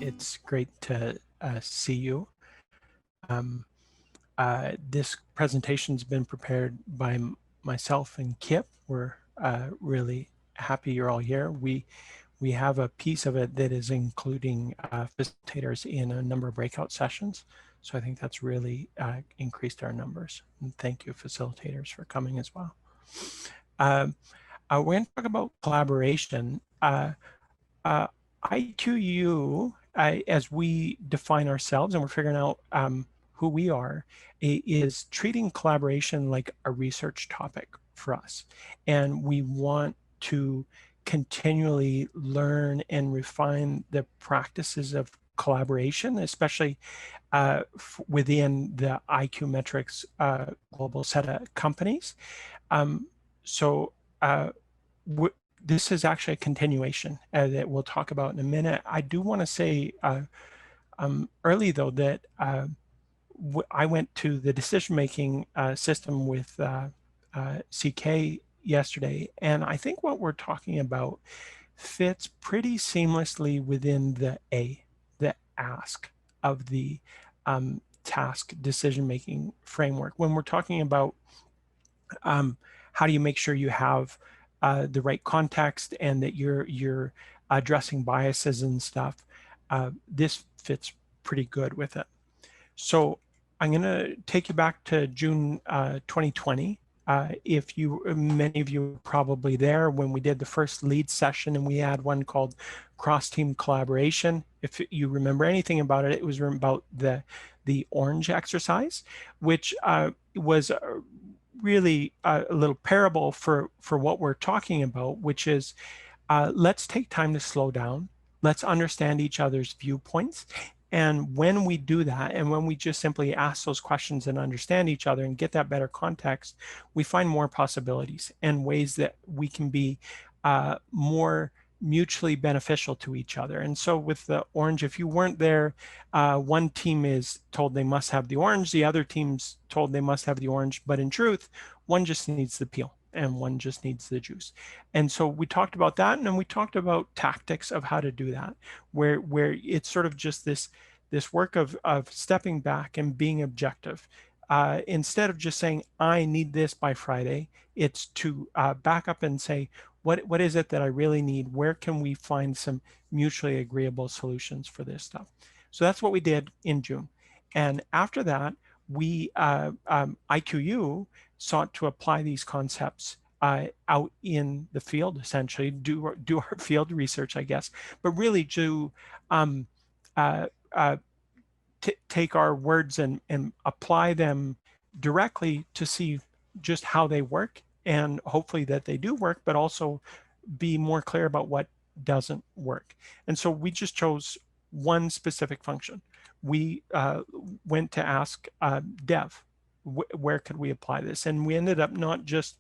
It's great to see you. This presentation's been prepared by myself and Kip. We're really happy you're all here. We have a piece of it that is including facilitators in a number of breakout sessions. So I think that's really increased our numbers. And thank you, facilitators, for coming as well. We're going to talk about collaboration. IQU, as we define ourselves, and we're figuring out who we are, is treating collaboration like a research topic for us. And we want to continually learn and refine the practices of collaboration, especially within the iQmetrix global set of companies. This is actually a continuation that we'll talk about in a minute. I do want to say early, though, that I went to the decision-making system with CK yesterday, and I think what we're talking about fits pretty seamlessly within the ask of the task decision-making framework. When we're talking about how do you make sure you have the right context and that you're addressing biases and stuff, this fits pretty good with it. So I'm going to take you back to June 2020. Many of you were probably there when we did the first lead session, and we had one called cross-team collaboration. If you remember anything about it, it was about the orange exercise, which was really a little parable for what we're talking about, which is let's take time to slow down. Let's understand each other's viewpoints. And when we do that, and when we just simply ask those questions and understand each other and get that better context, we find more possibilities and ways that we can be more mutually beneficial to each other. And so with the orange, if you weren't there, one team is told they must have the orange, the other team's told they must have the orange, but in truth, one just needs the peel and one just needs the juice. And so we talked about that, and then we talked about tactics of how to do that, where it's sort of just this work of stepping back and being objective. Instead of just saying, I need this by Friday, it's to back up and say, what is it that I really need? Where can we find some mutually agreeable solutions for this stuff? So that's what we did in June. And after that, we, IQU, sought to apply these concepts out in the field, essentially, do our field research, I guess, but really to take our words and apply them directly to see just how they work, and hopefully that they do work, but also be more clear about what doesn't work. And so we just chose one specific function. We went to ask dev, where could we apply this? And we ended up not just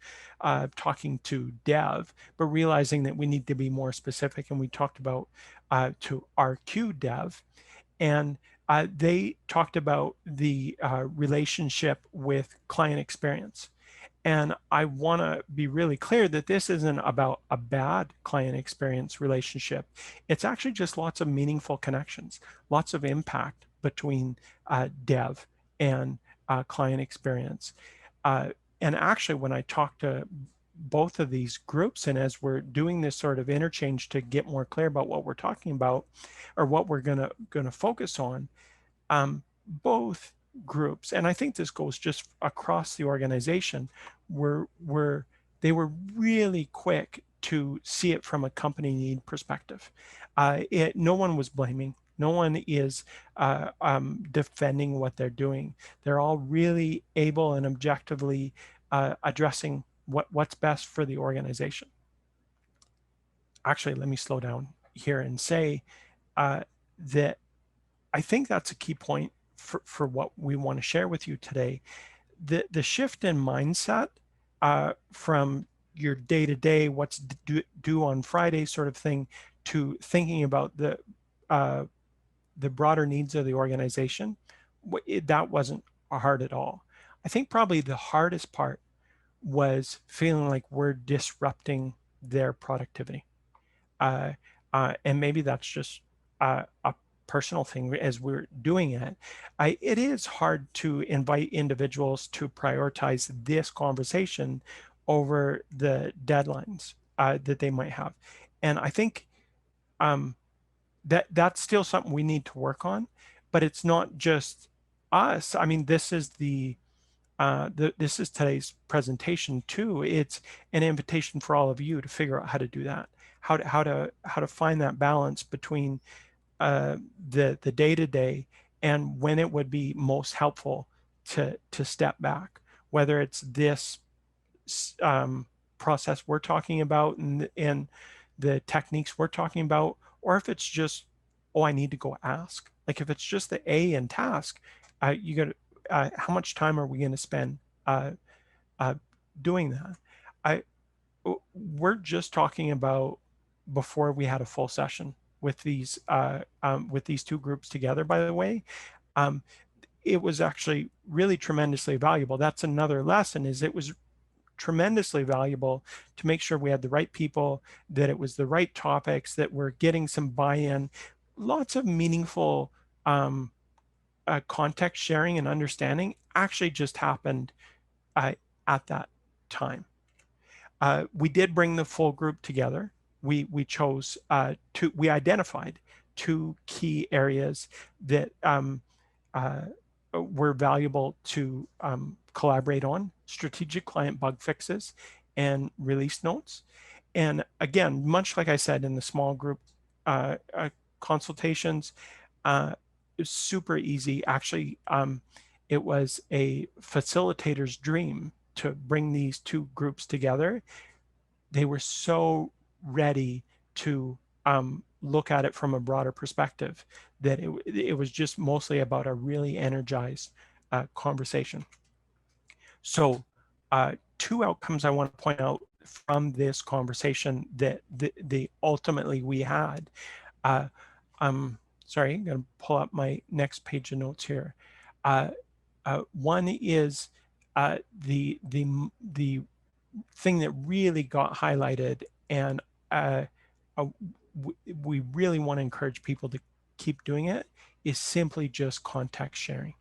talking to dev, but realizing that we need to be more specific. And we talked about to RQ dev, and they talked about the relationship with client experience. And I want to be really clear that this isn't about a bad client experience relationship. It's actually just lots of meaningful connections, lots of impact between dev and client experience. And actually, when I talk to both of these groups, and as we're doing this sort of interchange to get more clear about what we're talking about or what we're gonna focus on, both groups, and I think this goes just across the organization, they were really quick to see it from a company need perspective. No one was blaming. No one is defending what they're doing. They're all really able and objectively addressing what's best for the organization. Actually, let me slow down here and say that I think that's a key point for what we want to share with you today. The shift in mindset from your day-to-day, what's due on Friday sort of thing, to thinking about the broader needs of the organization, that wasn't hard at all. I think probably the hardest part was feeling like we're disrupting their productivity. And maybe that's just a personal thing as we're doing it. It is hard to invite individuals to prioritize this conversation over the deadlines that they might have. And I think that's still something we need to work on, but it's not just us. I mean, this is this is today's presentation too. It's an invitation for all of you to figure out how to do that, how to find that balance between the day-to-day and when it would be most helpful to step back, whether it's this process we're talking about and the techniques we're talking about, or if it's just, oh, I need to go ask. Like if it's just the A in task, you got how much time are we going to spend doing that? We're just talking about before we had a full session with these two groups together, by the way. It was actually really tremendously valuable. That's another lesson, is it was tremendously valuable to make sure we had the right people, that it was the right topics, that we're getting some buy-in, lots of meaningful context sharing and understanding actually just happened at that time. We did bring the full group together. We chose we identified two key areas that were valuable to collaborate on: strategic client bug fixes and release notes. And again, much like I said in the small group consultations, it was super easy. Actually, it was a facilitator's dream to bring these two groups together. They were so ready to look at it from a broader perspective that it was just mostly about a really energized conversation. So two outcomes I want to point out from this conversation that ultimately we had. Sorry, I'm going to pull up my next page of notes here. One is the thing that really got highlighted, and we really want to encourage people to keep doing it, is simply just context sharing.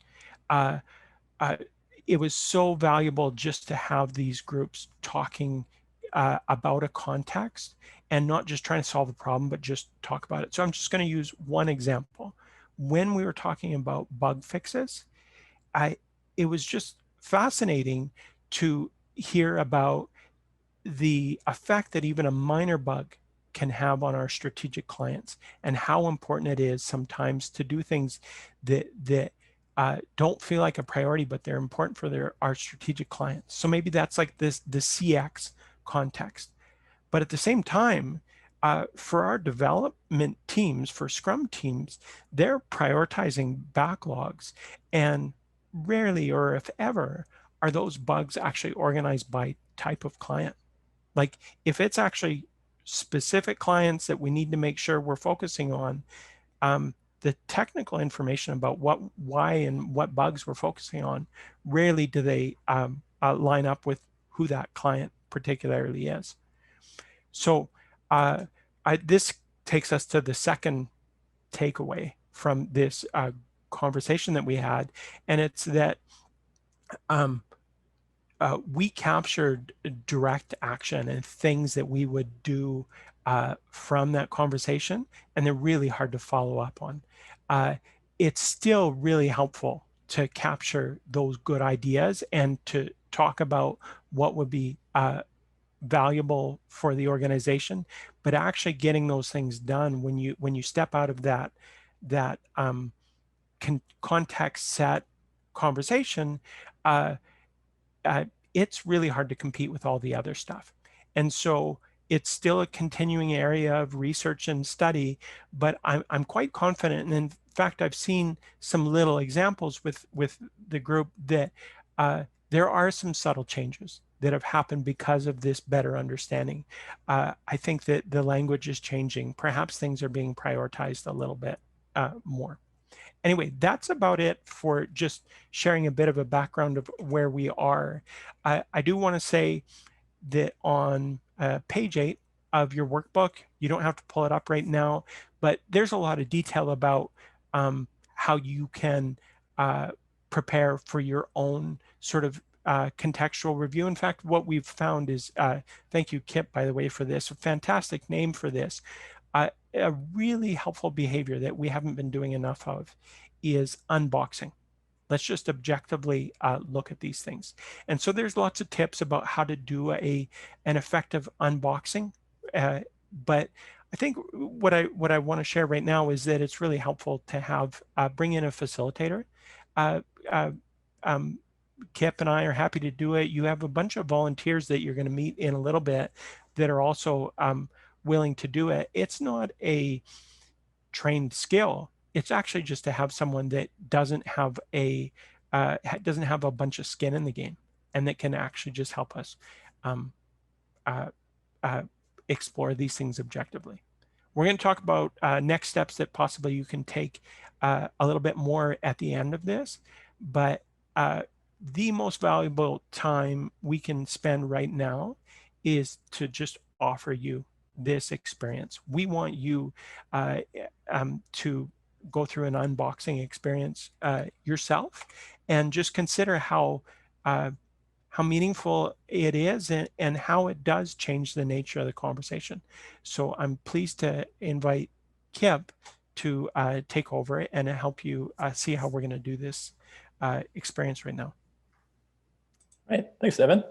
It was so valuable just to have these groups talking about a context and not just trying to solve a problem, but just talk about it. So I'm just going to use one example. When we were talking about bug fixes, it was just fascinating to hear about the effect that even a minor bug can have on our strategic clients, and how important it is sometimes to do things that don't feel like a priority, but they're important for our strategic clients. So maybe that's like the CX context. But at the same time, for our development teams, for Scrum teams, they're prioritizing backlogs, and rarely, or if ever, are those bugs actually organized by type of client. Like if it's actually specific clients that we need to make sure we're focusing on, the technical information about why and what bugs we're focusing on, rarely do they line up with who that client particularly is. So this takes us to the second takeaway from this conversation that we had, and it's that we captured direct action and things that we would do from that conversation, and they're really hard to follow up on. It's still really helpful to capture those good ideas and to talk about what would be valuable for the organization, but actually getting those things done when you step out of that context set conversation, it's really hard to compete with all the other stuff. And so it's still a continuing area of research and study, but I'm quite confident. And in fact, I've seen some little examples with the group that there are some subtle changes that have happened because of this better understanding. I think that the language is changing. Perhaps things are being prioritized a little bit more. Anyway, that's about it for just sharing a bit of a background of where we are. I do want to say that on page 8 of your workbook, you don't have to pull it up right now, but there's a lot of detail about how you can prepare for your own sort of contextual review. In fact, what we've found is, thank you, Kip, by the way, for this, a fantastic name for this. A really helpful behavior that we haven't been doing enough of is unboxing. Let's just objectively look at these things. And so there's lots of tips about how to do an effective unboxing. But I think what I want to share right now is that it's really helpful to have bring in a facilitator. Uh, uh, um, Kip and I are happy to do it. You have a bunch of volunteers that you're going to meet in a little bit that are also willing to do it. It's not a trained skill. It's actually just to have someone that doesn't have a bunch of skin in the game, and that can actually just help us um, uh, uh, explore these things objectively. We're going to talk about next steps that possibly you can take a little bit more at the end of this, but the most valuable time we can spend right now is to just offer you this experience. We want you to go through an unboxing experience yourself, and just consider how meaningful it is, and how it does change the nature of the conversation. So I'm pleased to invite Kip to take over and help you see how we're going to do this experience right now. All right, thanks, Nevin.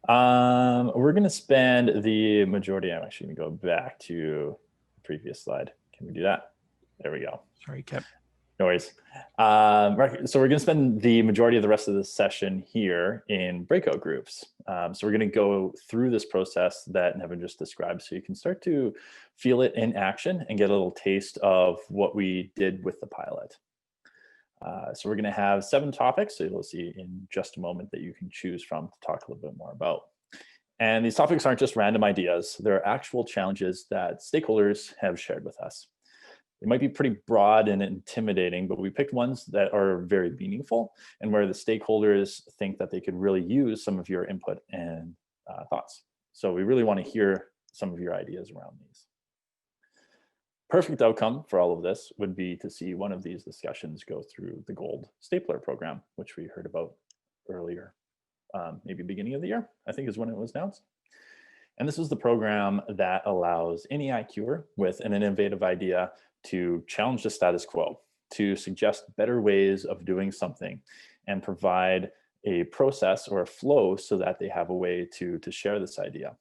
We're going to spend the majority. I'm actually going to go back to the previous slide. Can we do that? There we go. Sorry, Kip. No worries. So we're going to spend the majority of the rest of the session here in breakout groups. So we're going to go through this process that Nevin just described, so you can start to feel it in action and get a little taste of what we did with the pilot. So we're going to have 7 topics, so you'll see in just a moment, that you can choose from to talk a little bit more about. And these topics aren't just random ideas. They're actual challenges that stakeholders have shared with us. It might be pretty broad and intimidating, but we picked ones that are very meaningful and where the stakeholders think that they could really use some of your input and thoughts. So we really want to hear some of your ideas around these. Perfect outcome for all of this would be to see one of these discussions go through the Gold Stapler program, which we heard about earlier, maybe beginning of the year, I think is when it was announced. And this is the program that allows any IQer with an innovative idea to challenge the status quo, to suggest better ways of doing something, and provide a process or a flow so that they have a way to share this idea.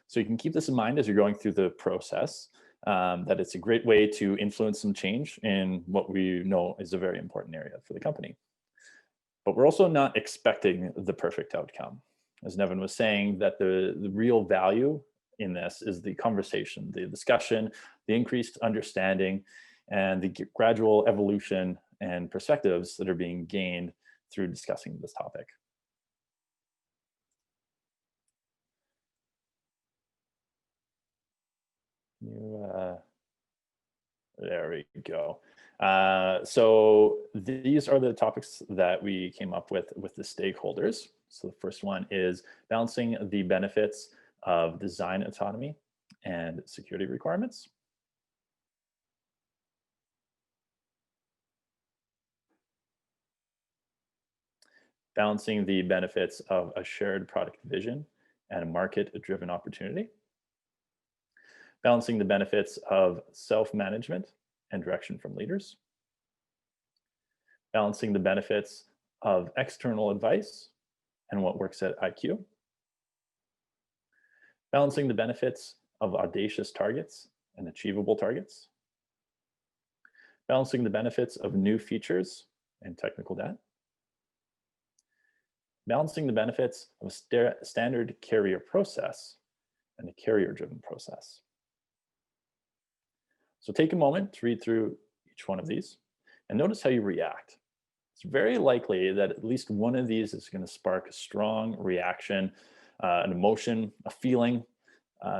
So you can keep this in mind as you're going through the process, that it's a great way to influence some change in what we know is a very important area for the company. But we're also not expecting the perfect outcome. As Nevin was saying, that the real value in this is the conversation, the discussion, the increased understanding, and the gradual evolution and perspectives that are being gained through discussing this topic. There we go. So these are the topics that we came up with the stakeholders. So the first one is balancing the benefits of design autonomy and security requirements. Balancing the benefits of a shared product vision and a market-driven opportunity. Balancing the benefits of self-management and direction from leaders. Balancing the benefits of external advice and what works at IQ. Balancing the benefits of audacious targets and achievable targets. Balancing the benefits of new features and technical debt. Balancing the benefits of a standard carrier process and a carrier-driven process. So take a moment to read through each one of these and notice how you react. It's very likely that at least one of these is going to spark a strong reaction, an emotion, a feeling,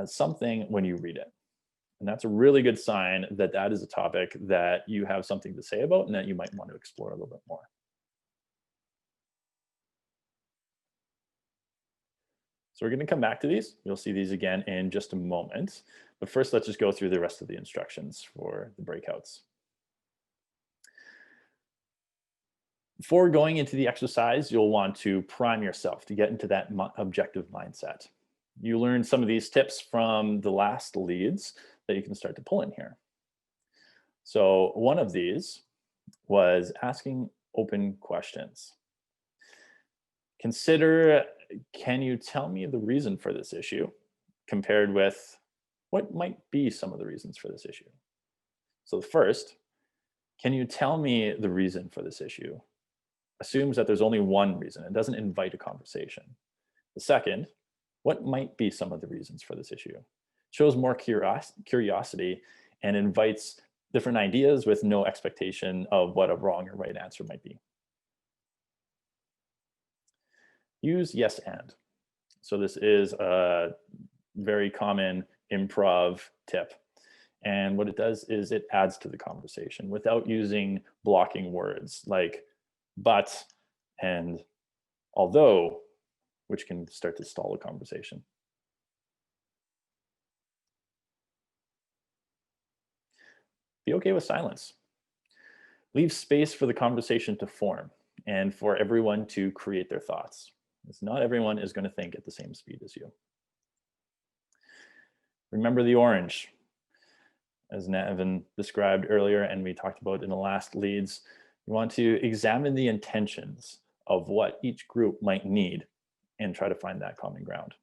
something when you read it. And that's a really good sign that that is a topic that you have something to say about and that you might want to explore a little bit more. So we're going to come back to these. You'll see these again in just a moment. But first, let's just go through the rest of the instructions for the breakouts. Before going into the exercise, you'll want to prime yourself to get into that objective mindset. You learned some of these tips from the last leads that you can start to pull in here. So one of these was asking open questions. Consider, can you tell me the reason for this issue, compared with what might be some of the reasons for this issue. So the first, can you tell me the reason for this issue, assumes that there's only one reason. It doesn't invite a conversation. The second, what might be some of the reasons for this issue, shows more curiosity and invites different ideas with no expectation of what a wrong or right answer might be. Use yes and. So this is a very common improv tip. And what it does is it adds to the conversation without using blocking words like but and although, which can start to stall a conversation. Be okay with silence. Leave space for the conversation to form and for everyone to create their thoughts. Because not everyone is going to think at the same speed as you. Remember the orange. As Nevin described earlier and we talked about in the last leads, you want to examine the intentions of what each group might need and try to find that common ground.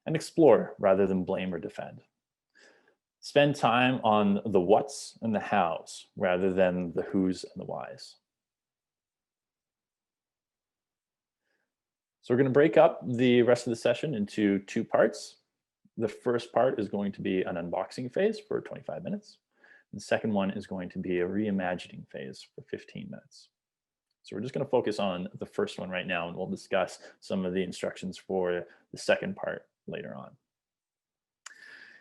And explore rather than blame or defend. Spend time on the whats and the hows rather than the whos and the whys. So we're going to break up the rest of the session into two parts. The first part is going to be an unboxing phase for 25 minutes. The second one is going to be a reimagining phase for 15 minutes. So we're just going to focus on the first one right now, and we'll discuss some of the instructions for the second part later on.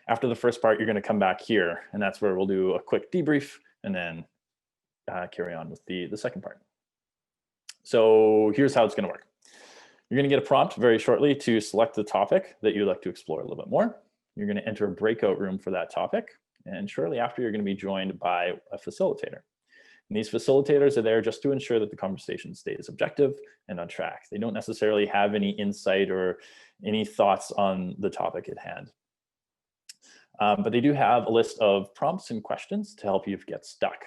After the first part, you're going to come back here, and that's where we'll do a quick debrief and then carry on with the second part. So here's how it's going to work. You're going to get a prompt very shortly to select the topic that you'd like to explore a little bit more. You're going to enter a breakout room for that topic. And shortly after, you're going to be joined by a facilitator. And these facilitators are there just to ensure that the conversation stays objective and on track. They don't necessarily have any insight or any thoughts on the topic at hand. But they do have a list of prompts and questions to help you get stuck.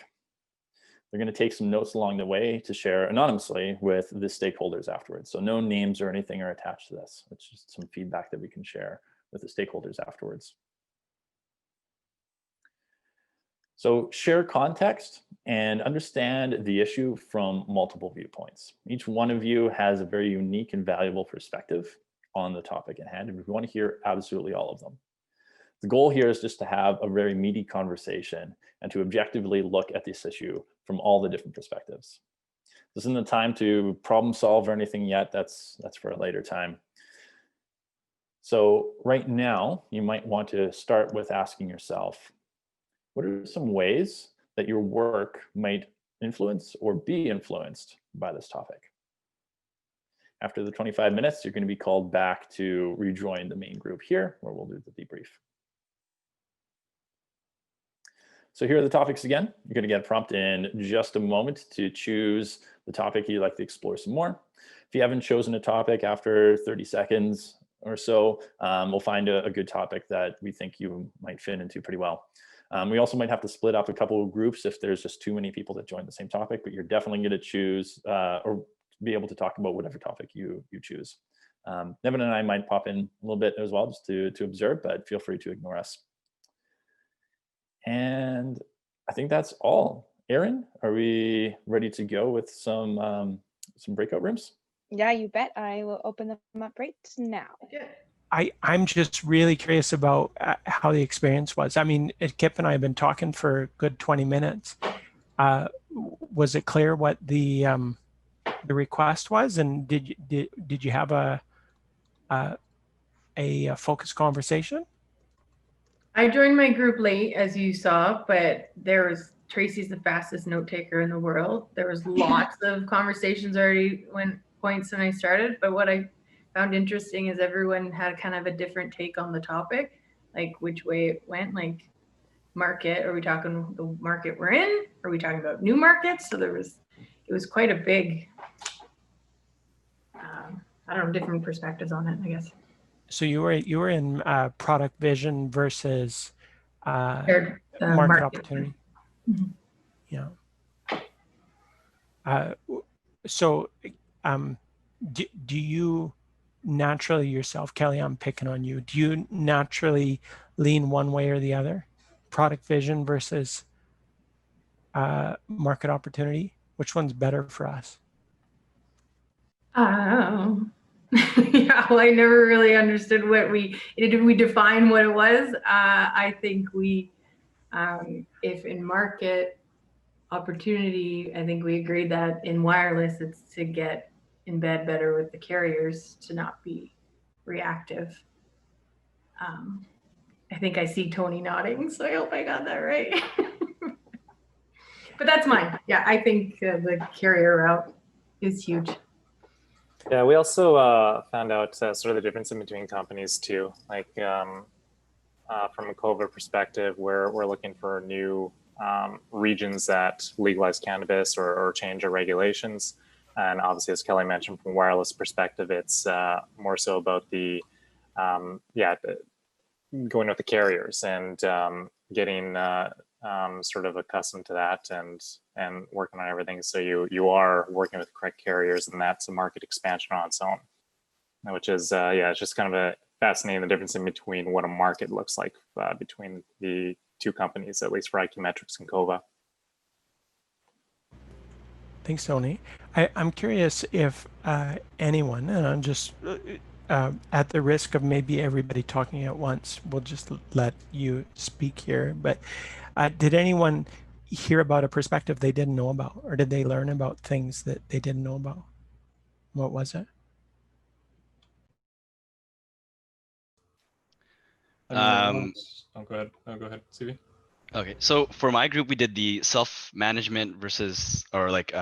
They're going to take some notes along the way to share anonymously with the stakeholders afterwards. So no names or anything are attached to this. It's just some feedback that we can share with the stakeholders afterwards. So share context and understand the issue from multiple viewpoints. Each one of you has a very unique and valuable perspective on the topic at hand, and we want to hear absolutely all of them. The goal here is just to have a very meaty conversation and to objectively look at this issue from all the different perspectives. This isn't the time to problem solve or anything yet. That's for a later time. So right now, you might want to start with asking yourself, what are some ways that your work might influence or be influenced by this topic? After the 25 minutes, you're going to be called back to rejoin the main group here, where we'll do the debrief. So here are the topics again. You're going to get a prompt in just a moment to choose the topic you'd like to explore some more. If you haven't chosen a topic after 30 seconds or so, we'll find a good topic that we think you might fit into pretty well. We also might have to split up a couple of groups if there's just too many people that join the same topic, but you're definitely going to choose or be able to talk about whatever topic you choose. Nevin and I might pop in a little bit as well just to observe, but feel free to ignore us. And I think that's all. Erin, are we ready to go with some breakout rooms? Yeah, you bet. I will open them up right now. I'm just really curious about how the experience was. I mean, Kip and I have been talking for a good 20 minutes. Was it clear what the request was, and did you have a focused conversation? I joined my group late, as you saw, but Tracy's the fastest note taker in the world. There was lots of conversations already points when I started, but what I found interesting is everyone had kind of a different take on the topic, like which way it went. Like market? Are we talking the market we're in? Are we talking about new markets? So it was quite a big, I don't know, different perspectives on it, I guess. So you were in product vision versus Market market opportunity. Mhm. Yeah. So do you naturally yourself, Kelly, I'm picking on you, do you naturally lean one way or the other? Product vision versus market opportunity? Which one's better for us? Yeah, well, I never really understood did we define what it was? I think if in market opportunity, I think we agreed that in wireless, it's to get in bed better with the carriers to not be reactive. I think I see Tony nodding, so I hope I got that right. But that's mine. Yeah, I think the carrier route is huge. Yeah, we also found out sort of the difference in between companies too. Like from a COVID perspective, we're looking for new regions that legalize cannabis or change our regulations. And obviously, as Kelly mentioned, from a wireless perspective, it's more so about the going with the carriers and getting sort of accustomed to that and working on everything. So you are working with the correct carriers, and that's a market expansion on its own, which is it's just kind of a fascinating, the difference in between what a market looks like between the two companies, at least for iQmetrix and Kova. Thanks, Tony. I'm curious if anyone, and I'm just at the risk of maybe everybody talking at once, we'll just let you speak here, but did anyone hear about a perspective they didn't know about, or did they learn about things that they didn't know about? What was it? Go ahead. Go ahead, CV. Okay, so for my group, we did the self-management versus, or like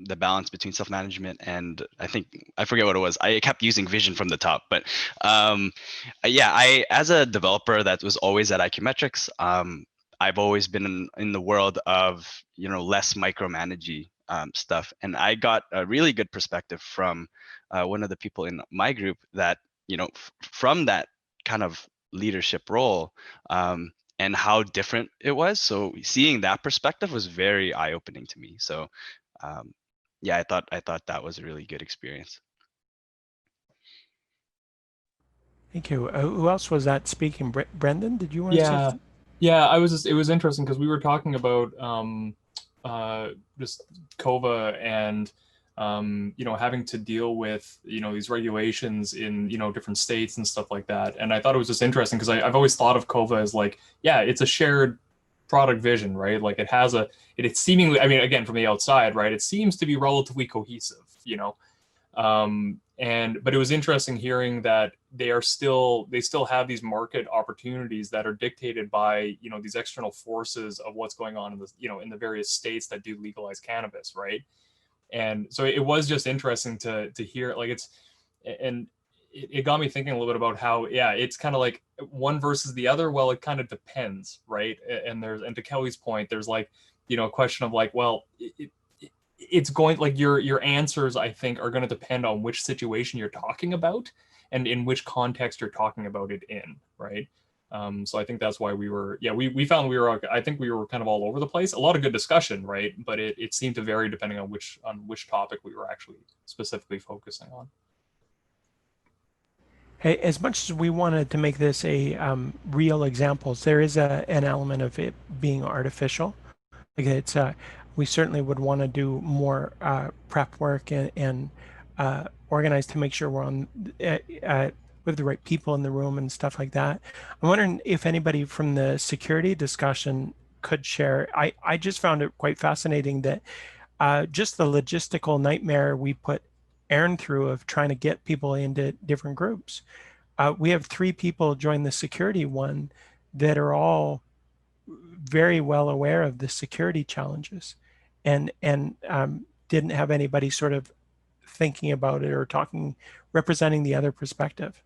the balance between self-management and I forget what it was. I kept using vision from the top, but I as a developer that was always at iQmetrix, I've always been in the world of less micromanaging stuff, and I got a really good perspective from one of the people in my group that from that kind of leadership role. And how different it was. So seeing that perspective was very eye-opening to me. So I thought that was a really good experience. Thank you. Who else was that speaking? Brendan, did you want to say something? Yeah, it was interesting because we were talking about just Kova and having to deal with these regulations in different states and stuff like that. And I thought it was just interesting because I've always thought of Kova as like, yeah, it's a shared product vision, right? Like it's seemingly, I mean, again, from the outside, right, it seems to be relatively cohesive, but it was interesting hearing that they still have these market opportunities that are dictated by these external forces of what's going on in in the various states that do legalize cannabis, right? And so it was just interesting to hear, like, it got me thinking a little bit about how, it's kind of like one versus the other. Well, it kind of depends, right? And to Kelly's point, there's like, a question of like, well, it's going, like, your answers, I think, are going to depend on which situation you're talking about and in which context you're talking about it in, right? So I think that's why we found I think we were kind of all over the place. A lot of good discussion, right? But it seemed to vary depending on which topic we were actually specifically focusing on. Hey, as much as we wanted to make this a real examples, there is an element of it being artificial. Like it's we certainly would want to do more prep work and organize to make sure we're on with the right people in the room and stuff like that. I'm wondering if anybody from the security discussion could share. I just found it quite fascinating that just the logistical nightmare we put Aaron through of trying to get people into different groups. We have 3 people join the security one that are all very well aware of the security challenges and didn't have anybody sort of thinking about it or representing the other perspective.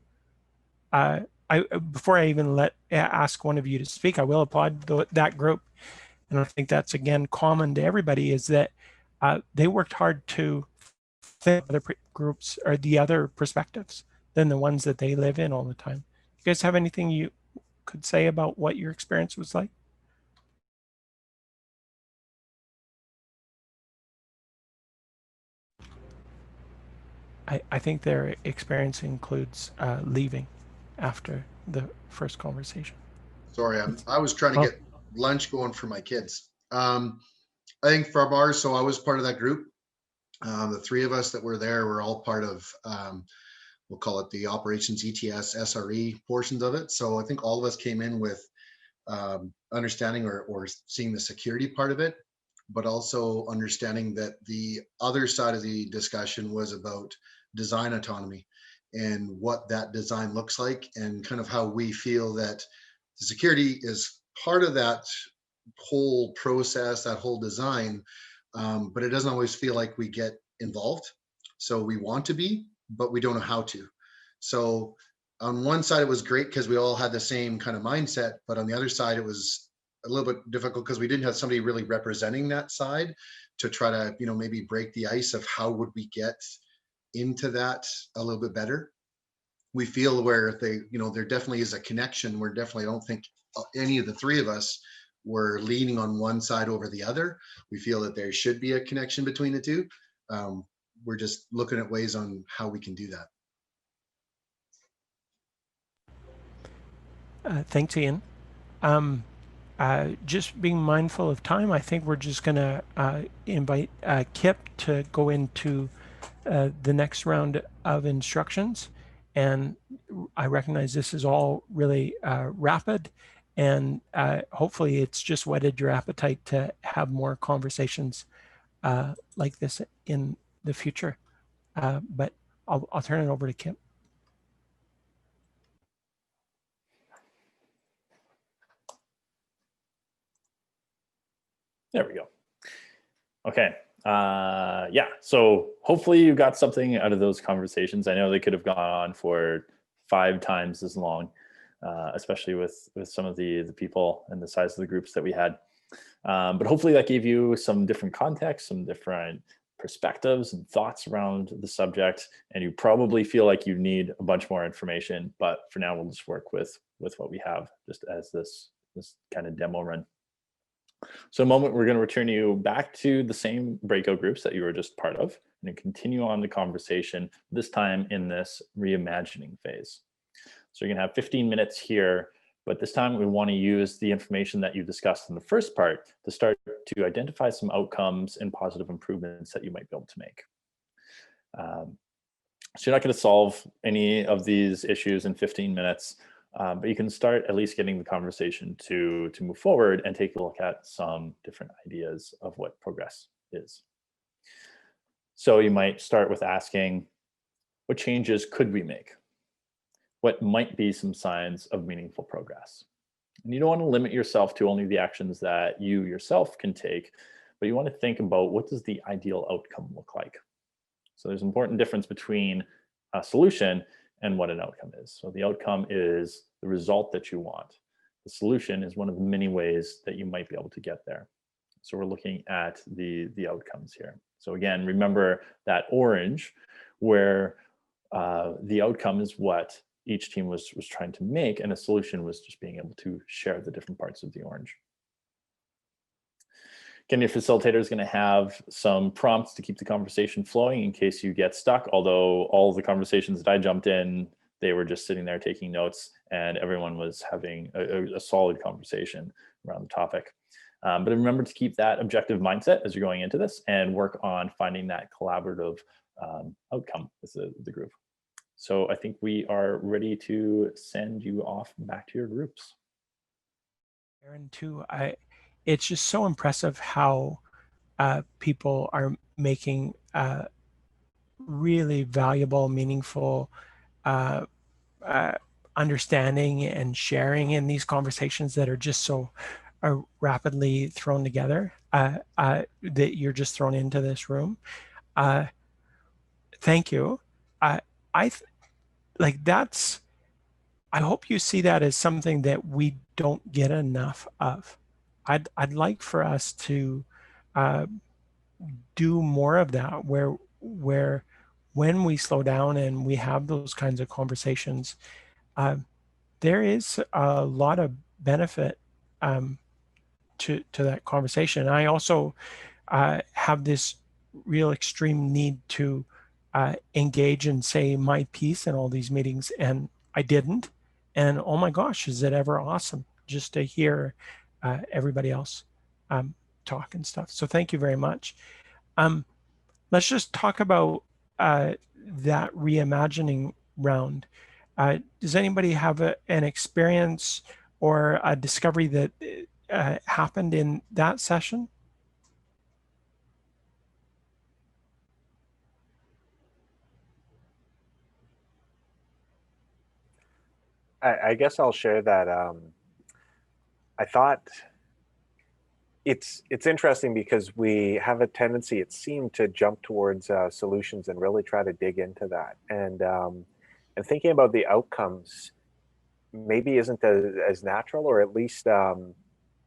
I before I even ask one of you to speak, I will applaud that group. And I think that's, again, common to everybody, is that they worked hard to think of other groups or the other perspectives than the ones that they live in all the time. You guys have anything you could say about what your experience was like? I think their experience includes leaving after the first conversation. Sorry, I was trying to get lunch going for my kids. I think from ours, so I was part of that group. The three of us that were there were all part of, we'll call it the operations ETS SRE portions of it. So I think all of us came in with understanding or seeing the security part of it, but also understanding that the other side of the discussion was about design autonomy and what that design looks like, and kind of how we feel that the security is part of that whole process, that whole design, but it doesn't always feel like we get involved. So we want to be, but we don't know how to. So on one side, it was great because we all had the same kind of mindset, but on the other side, it was a little bit difficult because we didn't have somebody really representing that side to try to, maybe break the ice of how would we get into that a little bit better. We feel where there definitely is a connection. We're definitely, I don't think any of the three of us were leaning on one side over the other. We feel that there should be a connection between the two. We're just looking at ways on how we can do that. Thanks, Ian. Just being mindful of time, I think we're just going to invite Kip to go into the next round of instructions. And I recognize this is all really rapid, and hopefully it's just whetted your appetite to have more conversations like this in the future. But I'll turn it over to Kip. There we go. Okay. Yeah. So hopefully you got something out of those conversations. I know they could have gone on for 5 times as long, especially with some of the people and the size of the groups that we had. But hopefully that gave you some different context, some different perspectives and thoughts around the subject. And you probably feel like you need a bunch more information, but for now we'll just work with what we have just as this kind of demo run. So in a moment, we're going to return you back to the same breakout groups that you were just part of, and continue on the conversation, this time in this reimagining phase. So you're going to have 15 minutes here, but this time we want to use the information that you discussed in the first part to start to identify some outcomes and positive improvements that you might be able to make. So you're not going to solve any of these issues in 15 minutes. But you can start at least getting the conversation to move forward and take a look at some different ideas of what progress is. So you might start with asking, what changes could we make? What might be some signs of meaningful progress? And you don't want to limit yourself to only the actions that you yourself can take, but you want to think about, what does the ideal outcome look like? So there's an important difference between a solution and what an outcome is. So the outcome is the result that you want. The solution is one of the many ways that you might be able to get there. So we're looking at the outcomes here. So again, remember that orange, where the outcome is what each team was trying to make, and a solution was just being able to share the different parts of the orange. Again, your facilitator is going to have some prompts to keep the conversation flowing in case you get stuck, although all of the conversations that I jumped in, they were just sitting there taking notes, and everyone was having a solid conversation around the topic. But remember to keep that objective mindset as you're going into this, and work on finding that collaborative outcome with the group. So I think we are ready to send you off back to your groups. Aaron, too, it's just so impressive how people are making really valuable, meaningful understanding and sharing in these conversations that are just so rapidly thrown together, that you're just thrown into this room. Thank you. Like, that's I hope you see that as something that we don't get enough of. I'd like for us to do more of that, where when we slow down and we have those kinds of conversations, there is a lot of benefit to that conversation. I also have this real extreme need to engage and say my piece in all these meetings, and I didn't. And oh my gosh, is it ever awesome just to hear everybody else talk and stuff. So thank you very much. Let's just talk about that reimagining round. Does anybody have an experience or a discovery that happened in that session? I guess I'll share that. I thought it's interesting because we have a tendency, it seemed, to jump towards solutions and really try to dig into that. And thinking about the outcomes maybe isn't as natural, or at least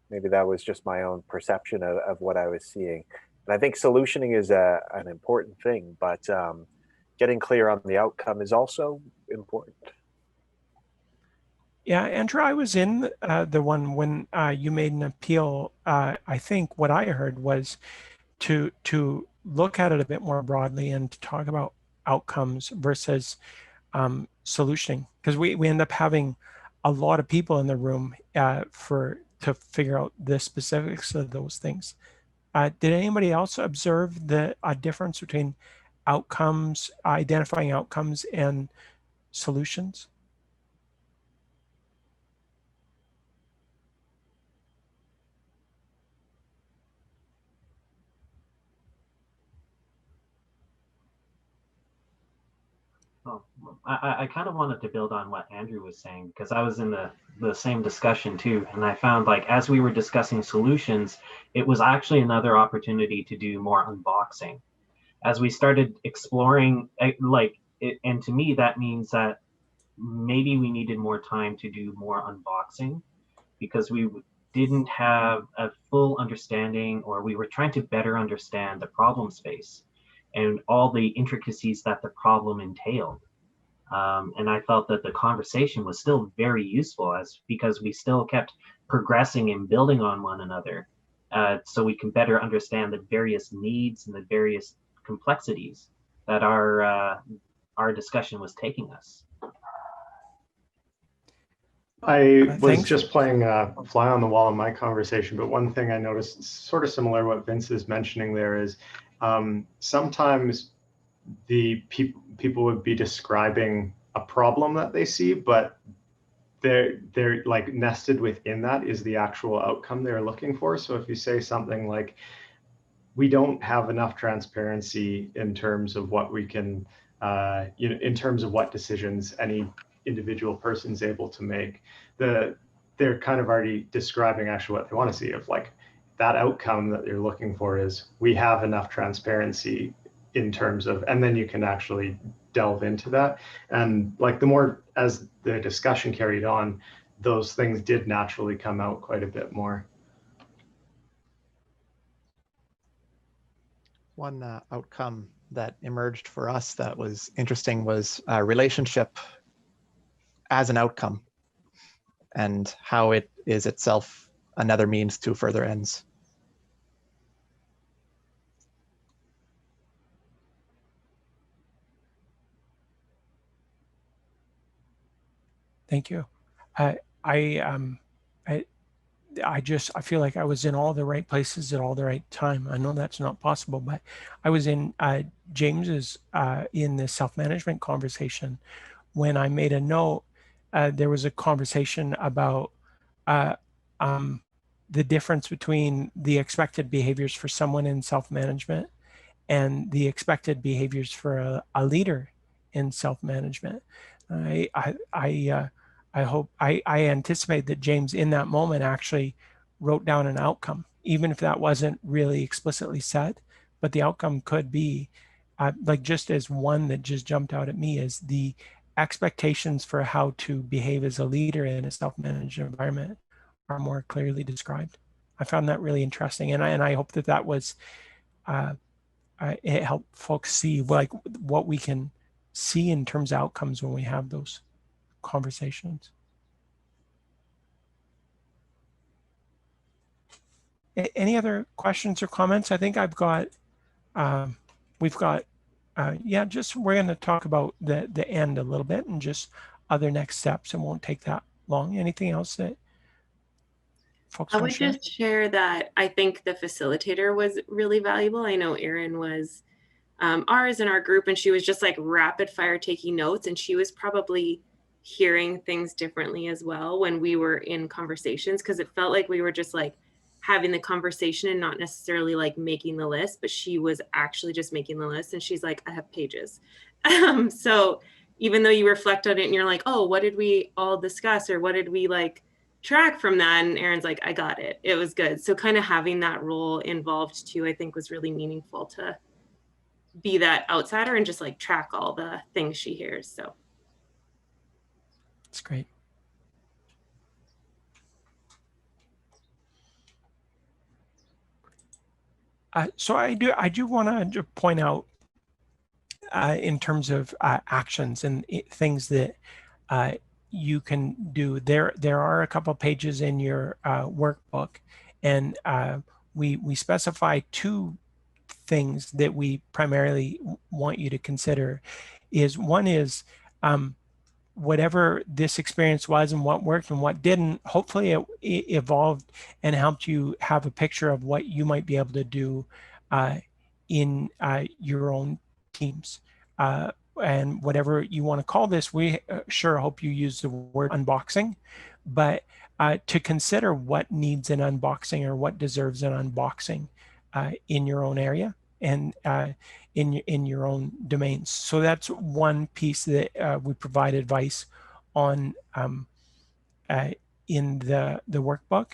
maybe that was just my own perception of what I was seeing. And I think solutioning is an important thing, but getting clear on the outcome is also important. Yeah, Andrew, I was in the one when you made an appeal. I think what I heard was to look at it a bit more broadly and to talk about outcomes versus solutioning, because we end up having a lot of people in the room to figure out the specifics of those things. Did anybody else observe a difference between outcomes, identifying outcomes, and solutions? Oh, I kind of wanted to build on what Andrew was saying, because I was in the same discussion too. And I found, like, as we were discussing solutions, it was actually another opportunity to do more unboxing. As we started exploring, and to me, that means that maybe we needed more time to do more unboxing, because we didn't have a full understanding, or we were trying to better understand the problem space and all the intricacies that the problem entailed. And I felt that the conversation was still very useful, because we still kept progressing and building on one another, so we can better understand the various needs and the various complexities that our discussion was taking us. I was Thanks. just playing fly on the wall in my conversation, but one thing I noticed, sort of similar to what Vince is mentioning there, is sometimes the people would be describing a problem that they see, but they're like nested within that is the actual outcome they're looking for. So if you say something like, we don't have enough transparency in terms of what we can, in terms of what decisions any individual person's able to make, they're kind of already describing actually what they want to see, of like, that outcome that they're looking for is, we have enough transparency in terms of, and then you can actually delve into that. And like, the more as the discussion carried on, those things did naturally come out quite a bit more. One outcome that emerged for us that was interesting was relationship as an outcome, and how it is itself another means to further ends. Thank you. I feel like I was in all the right places at all the right time. I know that's not possible, but I was in James's in the self-management conversation when I made a note. There was a conversation about the difference between the expected behaviors for someone in self-management and the expected behaviors for a leader in self-management. I anticipate that James in that moment actually wrote down an outcome, even if that wasn't really explicitly said, but the outcome could be like, just as one that just jumped out at me, is the expectations for how to behave as a leader in a self-managed environment are more clearly described. I found that really interesting, and I hope that that was it helped folks see like what we can see in terms of outcomes when we have those conversations. Any other questions or comments? I think I've got, we've got, yeah, just we're going to talk about the end a little bit and just other next steps, and won't take that long. Anything else that folks I want would to share? just share that I think the facilitator was really valuable. I know Erin was ours in our group, and she was just like rapid fire taking notes, and she was probably hearing things differently as well when we were in conversations, because it felt like we were just like having the conversation and not necessarily like making the list, but she was actually just making the list, and she's like, I have pages. So even though you reflect on it and you're like, oh, what did we all discuss, or what did we like track from that, and Erin's like, I got it, it was good. So kind of having that role involved too, I think was really meaningful to be that outsider and just like track all the things she hears. So it's great. So I do want to point out in terms of actions and things that you can do. There are a couple pages in your workbook, and we specify two things that we primarily want you to consider. One is whatever this experience was and what worked and what didn't, hopefully it evolved and helped you have a picture of what you might be able to do in your own teams. And whatever you want to call this, we sure hope you use the word unboxing, but to consider what needs an unboxing or what deserves an unboxing in your own area and in your own domains. So that's one piece that we provide advice on in the workbook.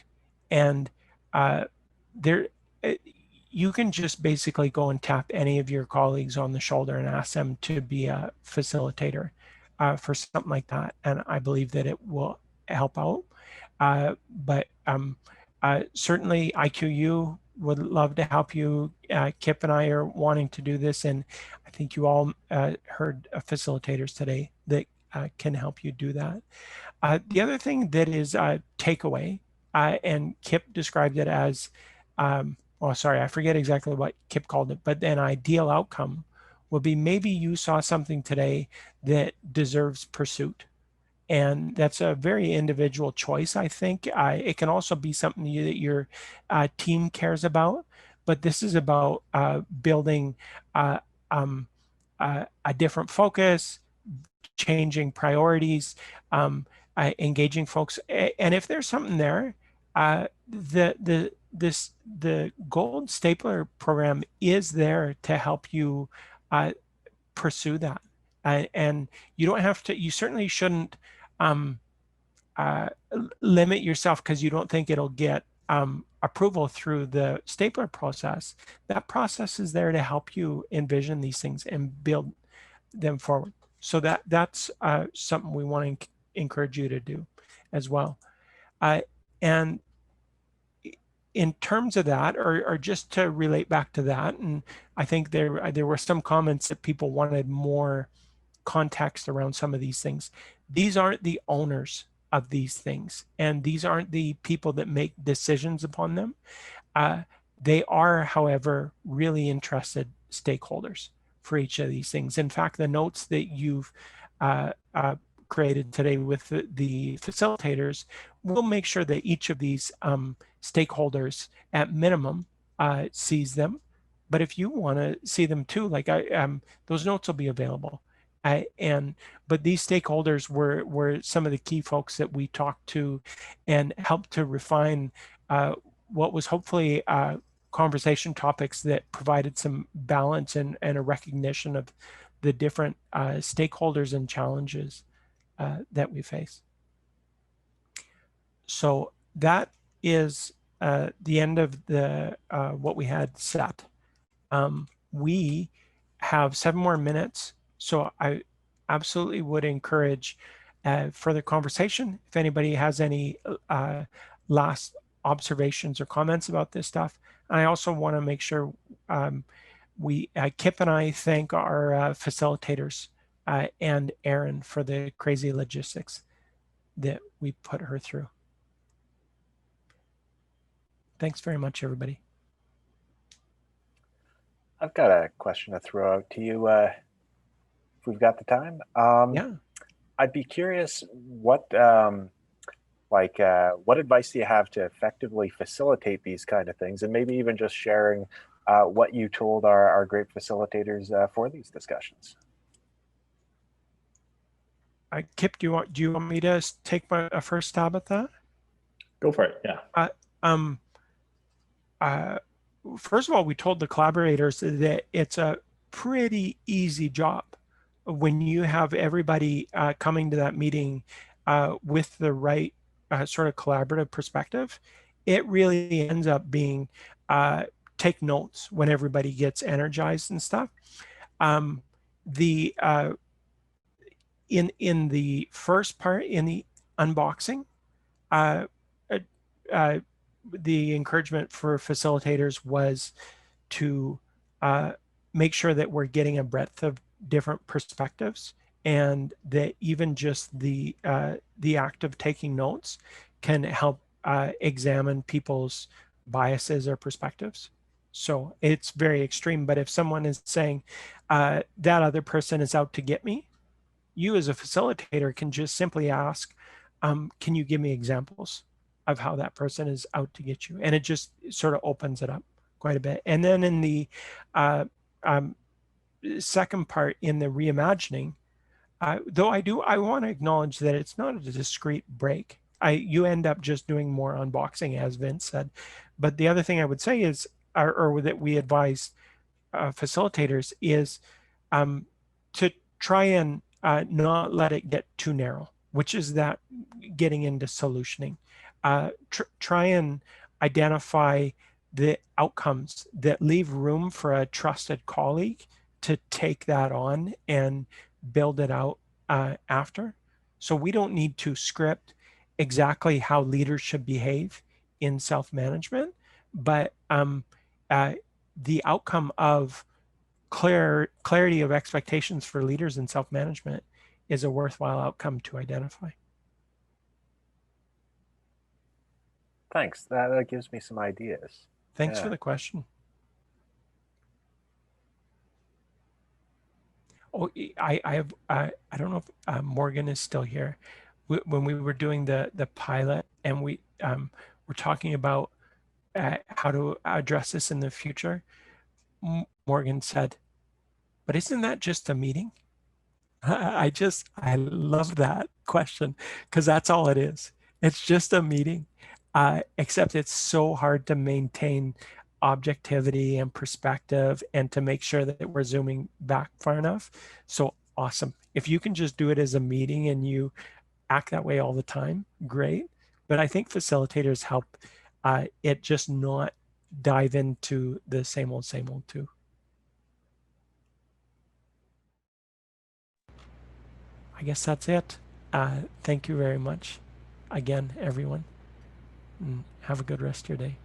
And there, you can just basically go and tap any of your colleagues on the shoulder and ask them to be a facilitator for something like that. And I believe that it will help out. But certainly IQU would love to help you. Kip and I are wanting to do this, and I think you all heard facilitators today that can help you do that. The other thing that is takeaway, and Kip described it as, oh, sorry, I forget exactly what Kip called it, but an ideal outcome would be maybe you saw something today that deserves pursuit. And that's a very individual choice, I think. It can also be something that your team cares about, but this is about building a different focus, changing priorities, engaging folks. And if there's something there, the Gold Stapler program is there to help you pursue that. And you don't have to, you certainly shouldn't limit yourself because you don't think it'll get approval through the stapler process. That process is there to help you envision these things and build them forward. So that's something we want to encourage you to do as well. And in terms of that, or just to relate back to that, and I think there were some comments that people wanted more context around some of these things. These aren't the owners of these things, and these aren't the people that make decisions upon them. They are, however, really interested stakeholders for each of these things. In fact, the notes that you've created today with the facilitators will make sure that each of these stakeholders at minimum sees them. But if you want to see them too, like those notes will be available. But these stakeholders were some of the key folks that we talked to and helped to refine what was hopefully conversation topics that provided some balance and a recognition of the different stakeholders and challenges that we face. So that is the end of the what we had set. We have 7 more minutes, so absolutely would encourage further conversation. If anybody has any last observations or comments about this stuff. I also want to make sure Kip and I thank our facilitators and Erin for the crazy logistics that we put her through. Thanks very much, everybody. I've got a question to throw out to you if we've got the time. Yeah. I'd be curious what what advice do you have to effectively facilitate these kind of things, and maybe even just sharing what you told our great facilitators for these discussions. Kip, do you want me to take a first stab at that? Go for it. Yeah. First of all, we told the collaborators that it's a pretty easy job when you have everybody coming to that meeting with the right sort of collaborative perspective. It really ends up being take notes when everybody gets energized and stuff. In the first part, in the unboxing, the encouragement for facilitators was to make sure that we're getting a breadth of different perspectives, and that even just the act of taking notes can help examine people's biases or perspectives. So it's very extreme, but if someone is saying that other person is out to get me, you as a facilitator can just simply ask, can you give me examples of how that person is out to get you? And it just sort of opens it up quite a bit. And then in the second part, in the reimagining, though I want to acknowledge that it's not a discrete break. You end up just doing more unboxing, as Vince said. But the other thing I would say is, or that we advise facilitators, is to try and not let it get too narrow, which is that getting into solutioning. Try and identify the outcomes that leave room for a trusted colleague to take that on and build it out after. So we don't need to script exactly how leaders should behave in self-management, but the outcome of clarity of expectations for leaders in self-management is a worthwhile outcome to identify. Thanks. That gives me some ideas. Thanks for the question. Oh, I don't know if Morgan is still here. When we were doing the pilot, and we were talking about how to address this in the future, Morgan said, "But isn't that just a meeting?" I love that question, because that's all it is. It's just a meeting, except it's so hard to maintain objectivity and perspective and to make sure that we're zooming back far enough. So awesome. If you can just do it as a meeting and you act that way all the time, great. But I think facilitators help it just not dive into the same old too. I guess that's it. Thank you very much again, everyone. And have a good rest of your day.